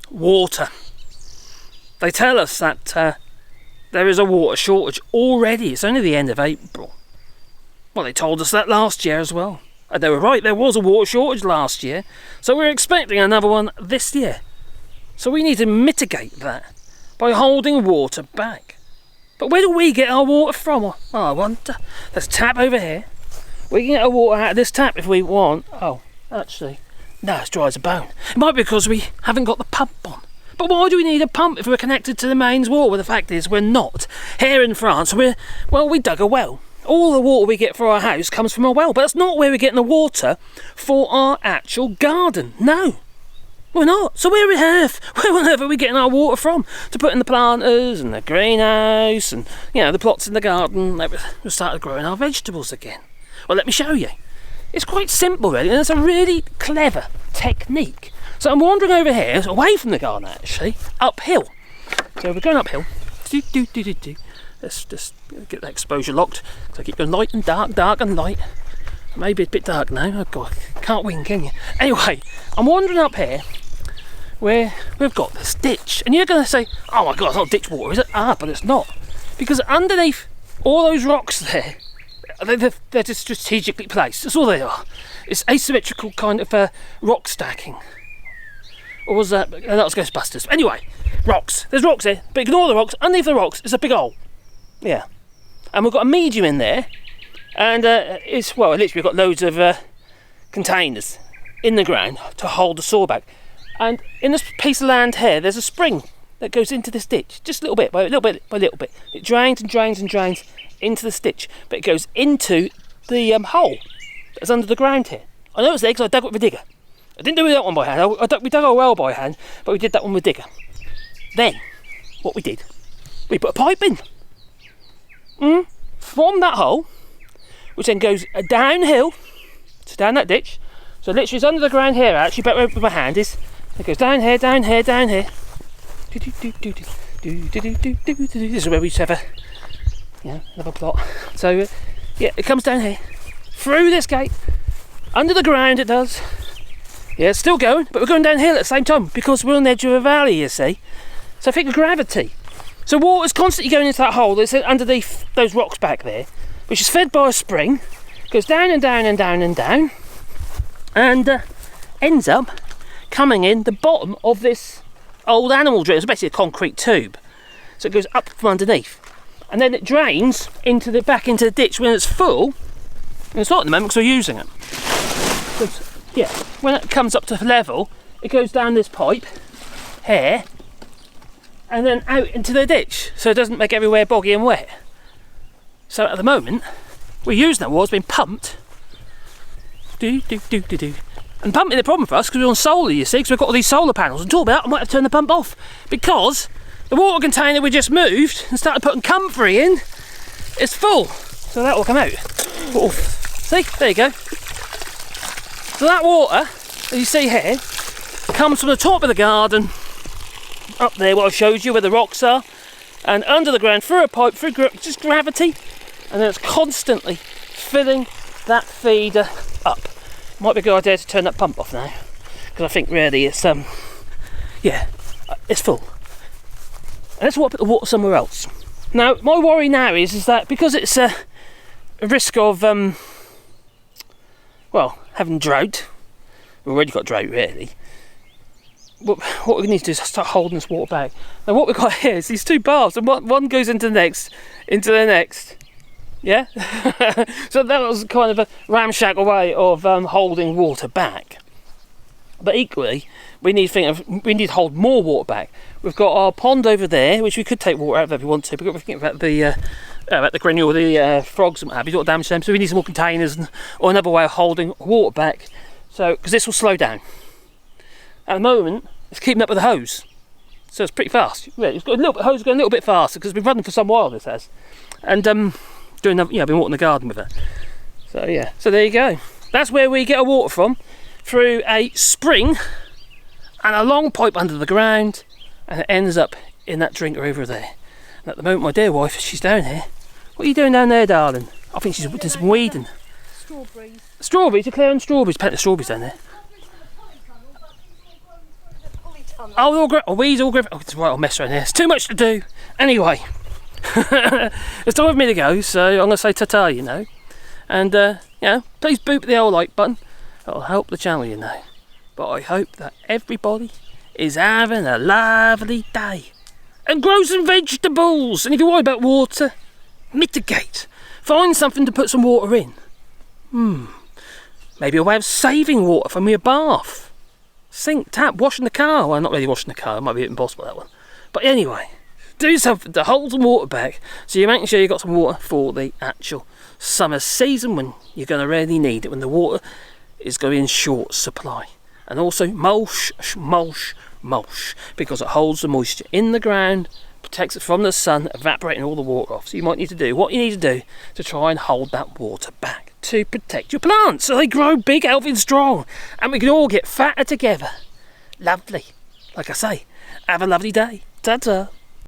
water. They tell us that there is a water shortage already. It's only the end of April. Well, they told us that last year as well. And they were right, there was a water shortage last year. So we're expecting another one this year. So we need to mitigate that by holding water back. But where do we get our water from? Oh, I wonder. There's a tap over here. We can get our water out of this tap if we want. Oh, actually, no, it's dry as a bone. It might be because we haven't got the pump on. But why do we need a pump if we're connected to the mains water? Well, the fact is we're not. Here in France, we dug a well. All the water we get for our house comes from a well, but that's not where we're getting the water for our actual garden. No, we're not. So where on earth are we getting our water from to put in the planters and the greenhouse and, you know, the plots in the garden? We started growing our vegetables again. Well, let me show you. It's quite simple, really, and it's a really clever technique. So I'm wandering over here, away from the garden actually, uphill. So we're going uphill. Let's just get that exposure locked. So I keep going light and dark, dark and light. Maybe a bit dark now. Oh God, can't win, can you? Anyway, I'm wandering up here where we've got this ditch. And you're going to say, oh my God, it's not ditch water, is it? Ah, but it's not. Because underneath all those rocks there, they're just strategically placed. That's all they are. It's asymmetrical kind of rock stacking. Or was that? No, that was Ghostbusters. Anyway, rocks. There's rocks here, but ignore the rocks. Underneath the rocks is a big hole. Yeah. And we've got a medium in there. And literally we've got loads of containers in the ground to hold the soil back. And in this piece of land here, there's a spring that goes into this ditch, just a little bit by little bit by little bit. It drains and drains and drains into the ditch, but it goes into the hole that's under the ground here. I know it's there because I dug it with a digger. I didn't do that one by hand. We dug our well by hand, but we did that one with a digger. Then, what we did, we put a pipe in from that hole, which then goes downhill, so down that ditch. So literally it's under the ground here, actually, better with my hand is. It goes down here, down here, down here. This is where we used to have another plot. So, yeah, it comes down here, through this gate, under the ground it does. Yeah, it's still going, but we're going downhill at the same time because we're on the edge of a valley, you see. So think of gravity. So water's constantly going into that hole that's underneath those rocks back there, which is fed by a spring, goes down and down and down and down, and ends up coming in the bottom of this old animal drain. It's basically a concrete tube. So it goes up from underneath. And then it drains back into the ditch when it's full. And it's not at the moment because we're using it. Yeah, when it comes up to level, it goes down this pipe here and then out into the ditch, so it doesn't make everywhere boggy and wet. So at the moment, we're using that water. It's been pumped. And pumping the problem for us because we're on solar, you see, because we've got all these solar panels. And talk about, I might have to turn the pump off because the water container we just moved and started putting comfrey in is full. So that will come out. Oof. See, there you go. So that water, as you see here, comes from the top of the garden, up there, what I showed you, where the rocks are, and under the ground, through a pipe, through just gravity, and then it's constantly filling that feeder up. Might be a good idea to turn that pump off now, because I think really it's, it's full. And let's put the water somewhere else. Now, my worry now is that because it's a risk of, having drought. We've already got drought, really. What we need to do is start holding this water back. Now what we've got here is these two bars, and one goes into the next. Yeah? So that was kind of a ramshackle way of holding water back. But equally, we need to hold more water back. We've got our pond over there, which we could take water out of if we want to, but we're thinking about the grenule, the frogs and what have you, don't damage them, so we need some more containers or another way of holding water back. So, because this will slow down. At the moment, it's keeping up with the hose, so it's pretty fast. Yeah, it's got the hose going a little bit faster because we've been running for some while. This has, and I've been watering the garden with it. So yeah, so there you go. That's where we get our water from, through a spring and a long pipe under the ground, and it ends up in that drinker over there. And at the moment, my dear wife, she's down here. What are you doing down there, darling? I think she's doing some weeding. Strawberries. Strawberries? You're clearing strawberries. Plenty of strawberries down there. Oh, they're all great. Oh, weeds all great. Oh, it's right, I'll mess around here. It's too much to do. Anyway, it's time for me to go, so I'm going to say ta-ta, you know. And, please boop the old like button. It'll help the channel, you know. But I hope that everybody is having a lovely day. And grow some vegetables. And if you're worried about water, mitigate. Find something to put some water in. Maybe a way of saving water from your bath. Sink, tap, washing the car. Well, not really washing the car. It might be impossible, that one. But anyway, do something to hold some water back, so you're making sure you've got some water for the actual summer season when you're going to really need it, when the water is going to be in short supply. And also mulch, because it holds the moisture in the ground, protects it from the sun, evaporating all the water off. So you might need to do what you need to do to try and hold that water back to protect your plants so they grow big, healthy and strong, and we can all get fatter together. Lovely. Like I say, have a lovely day. Ta-ta.